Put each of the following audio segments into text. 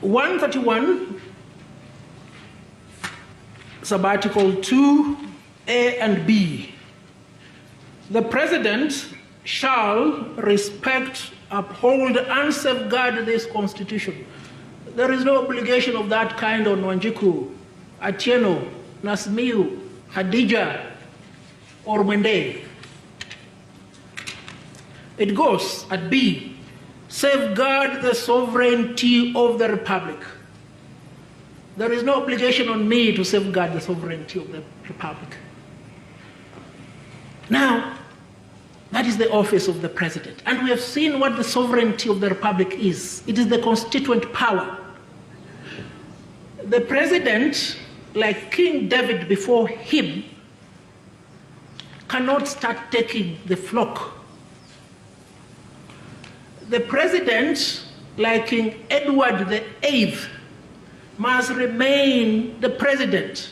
131, subarticle 2, A and B. The President shall respect, uphold, and safeguard this Constitution. There is no obligation of that kind on Wanjiku, Atieno, Nasmiu, Hadija, or Wende. It goes at B, safeguard the sovereignty of the Republic. There is no obligation on me to safeguard the sovereignty of the Republic. Now, that is the office of the President. And we have seen what the sovereignty of the Republic is. It is the constituent power. The President, like King David before him, cannot start taking the flock. The President, like King Edward VIII, must remain the President.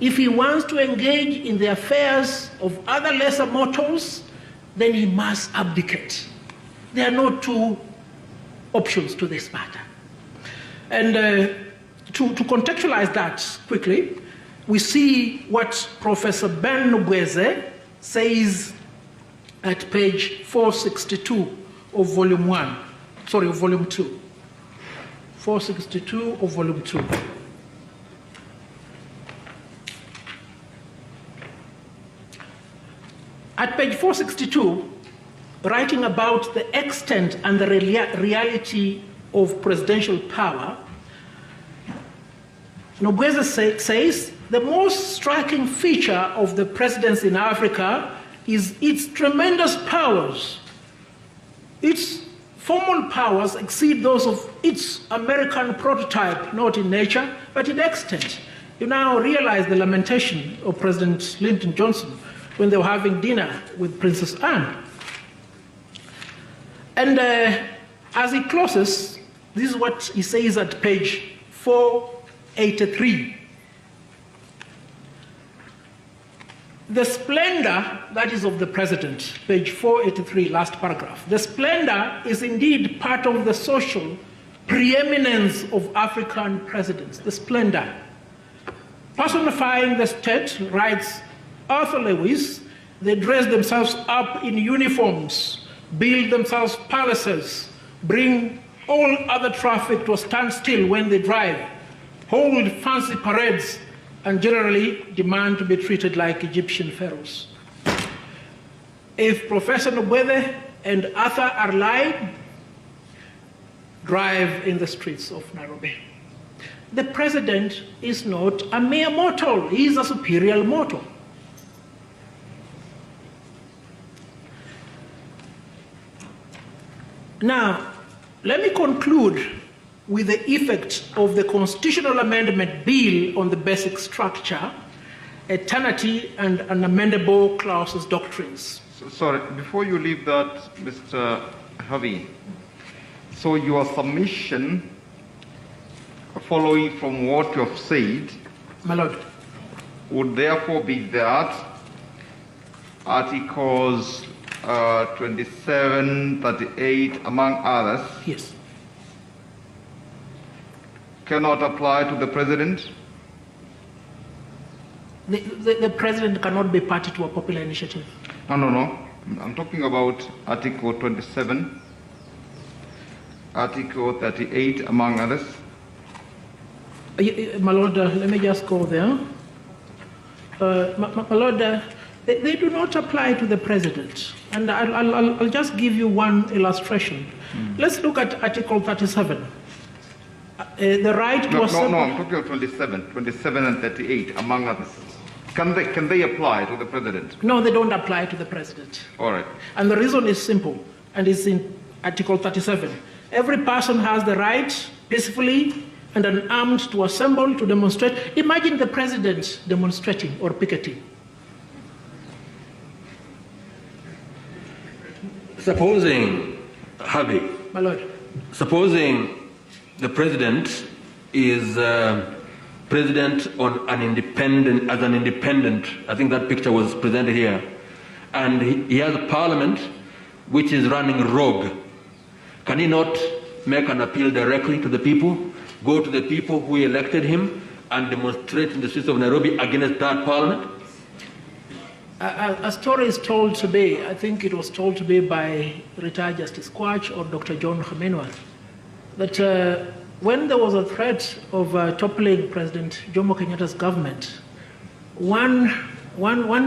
If he wants to engage in the affairs of other lesser mortals, then he must abdicate. There are no two options to this matter. And to contextualize that quickly, we see what Professor Ben Nubweze says at page 462 of volume 1, sorry, of volume 2. 462 of volume 2. At page 462, writing about the extent and the reality of presidential power, Nobweze says the most striking feature of the presidency in Africa is its tremendous powers. Its formal powers exceed those of its American prototype, not in nature, but in extent. You now realize the lamentation of President Lyndon Johnson when they were having dinner with Princess Anne. And as he closes, this is what he says at page 483. The splendor, that is of the President, page 483, last paragraph. The splendor is indeed part of the social preeminence of African presidents, the splendor. Personifying the state, writes Arthur Lewis, they dress themselves up in uniforms, build themselves palaces, bring all other traffic to a standstill when they drive, hold fancy parades, and generally demand to be treated like Egyptian pharaohs. If Professor Nobweze and Arthur are lying, drive in the streets of Nairobi. The President is not a mere mortal, he is a superior mortal. Now, let me conclude with the effect of the Constitutional Amendment Bill on the basic structure, eternity, and unamendable clauses doctrines. Sorry, before you leave that, Mr. Havi, so your submission, following from what you have said, My Lord, would therefore be that Articles 27, 38, among others, yes, cannot apply to the President? The President cannot be party to a popular initiative. No. I'm talking about Article 27, Article 38, among others. My Lord, let me just go there. My Lord, they do not apply to the President. And I'll just give you one illustration. Let's look at Article 37. The right to assemble... No, I'm talking about 27 and 38, among others. Can they apply to the President? No, they don't apply to the President. All right. And the reason is simple, and it's in Article 37. Every person has the right, peacefully and unarmed, to assemble, to demonstrate. Imagine the President demonstrating or picketing. Supposing, Havi, My Lord, supposing the President is President on an independent, as an independent, I think that picture was presented here, and he has a parliament which is running rogue. Can he not make an appeal directly to the people go to the people who elected him and demonstrate in the streets of Nairobi against that parliament? A story is told today, I think it was told today by retired Justice Quach or Dr. John Khamenei, that when there was a threat of toppling President Jomo Kenyatta's government, one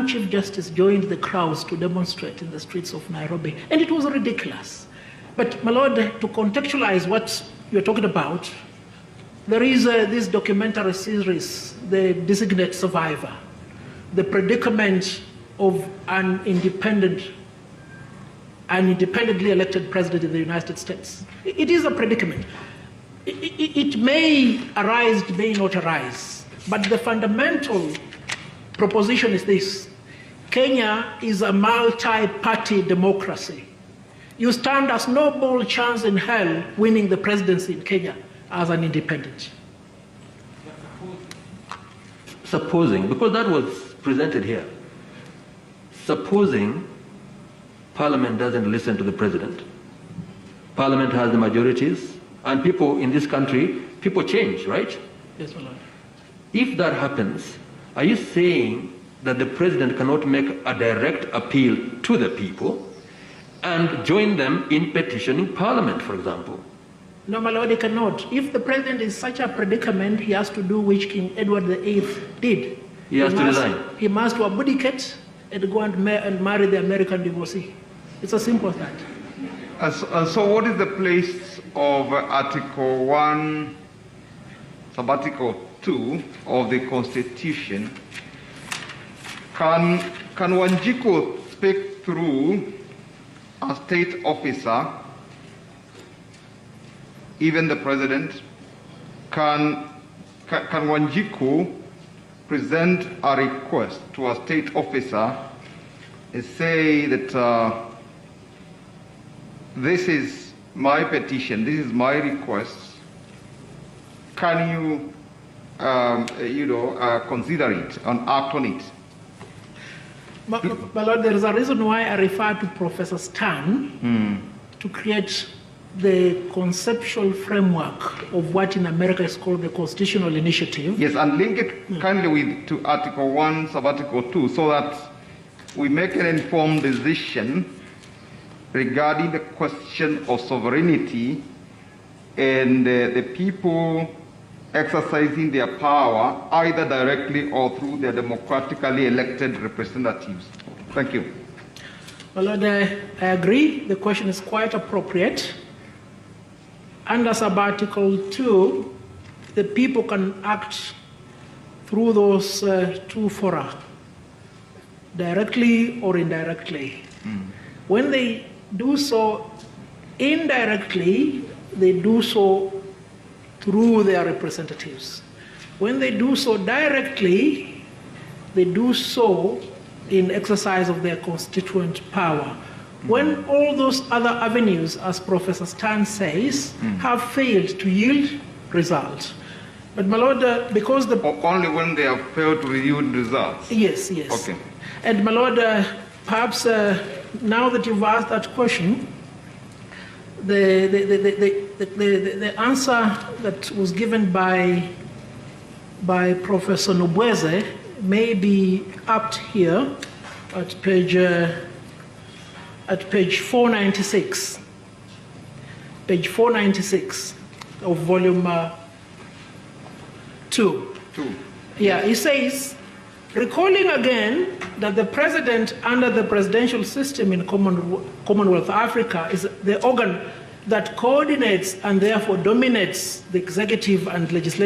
Chief Justice joined the crowds to demonstrate in the streets of Nairobi, and it was ridiculous. But, my Lord, to contextualize what you're talking about, there is this documentary series, The Designate Survivor, the predicament of an independently elected president in the United States. It is a predicament. It may arise, it may not arise, but the fundamental proposition is this: Kenya is a multi-party democracy. You stand as no ball chance in hell winning the presidency in Kenya as an independent. Supposing, because that was presented here, supposing Parliament doesn't listen to the President. Parliament has the majorities, and people in this country, people change, right? Yes, my Lord. If that happens, are you saying that the President cannot make a direct appeal to the people and join them in petitioning Parliament, for example? No, my Lord, he cannot. If the President is such a predicament, he has to do which King Edward VIII did. He has to resign. He must abdicate and go and marry the American divorcee. It's as simple as that. So what is the place of Article 1, Subarticle 2 of the Constitution? Can Wanjiku speak through a state officer, even the President? Can Wanjiku present a request to a state officer and say that this is my petition, this is my request, can you, consider it and act on it? My Lord, there is a reason why I refer to Professor Stan to create the conceptual framework of what in America is called the constitutional initiative. Yes, and link it kindly to Article 1, Subarticle 2, so that we make an informed decision regarding the question of sovereignty and the people exercising their power either directly or through their democratically elected representatives. Thank you. Well, Lord, I agree. The question is quite appropriate. Under Subarticle 2, the people can act through those two fora, directly or indirectly. When they do so indirectly, they do so through their representatives. When they do so directly, they do so in exercise of their constituent power. When all those other avenues, as Professor Stan says, have failed to yield results. But, my Lord, because the... Only when they have failed to yield results? Yes, yes. Okay. And, my Lord, perhaps now that you've asked that question, the answer that was given by Professor Nobweze may be apt here at page 496. Page 496 of volume 2. Yeah, he says, recalling again that the president under the presidential system in Commonwealth Africa is the organ that coordinates and therefore dominates the executive and legislative